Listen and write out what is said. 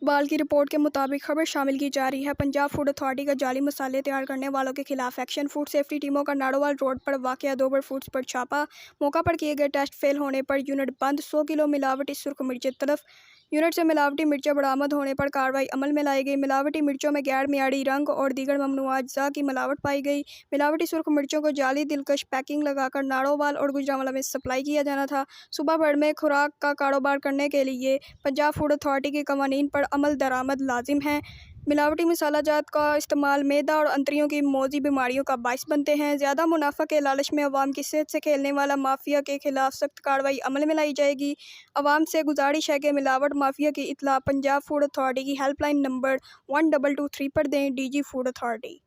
اقبال کی رپورٹ کے مطابق خبر شامل کی جا رہی ہے۔ پنجاب فوڈ اتھارٹی کا جعلی مسالے تیار کرنے والوں کے خلاف ایکشن۔ فوڈ سیفٹی ٹیموں کا ناڑوال روڈ پر واقع دوبر فوڈز پر چھاپا۔ موقع پر کیے گئے ٹیسٹ فیل ہونے پر یونٹ بند۔ 100 کلو ملاوٹی سرخ مرچیں تلف۔ یونٹ سے ملاوٹی مرچیں برآمد ہونے پر کارروائی عمل میں لائی گئی۔ ملاوٹی مرچوں میں غیر معیاری رنگ اور دیگر ممنوعہ اجزاء کی ملاوٹ پائی گئی۔ ملاوٹی سرخ مرچوں کو جعلی دلکش پیکنگ لگا کر ناڑوال اور گوجرانوالہ میں سپلائی کیا جانا تھا۔ صوبہ بھر میں خوراک کا کاروبار کرنے کے لیے پنجاب فوڈ اتھارٹی کے قوانین پر عمل درآمد لازم ہے۔ ملاوٹی مصالحہ جات کا استعمال معدہ اور انتڑیوں کی موذی بیماریوں کا باعث بنتے ہیں۔ زیادہ منافع کے لالچ میں عوام کی صحت سے کھیلنے والا مافیا کے خلاف سخت کارروائی عمل میں لائی جائے گی۔ عوام سے گزارش ہے کہ ملاوٹ مافیا کی اطلاع پنجاب فوڈ اتھارٹی کی ہیلپ لائن نمبر 1223 پر دیں۔ D G food authority.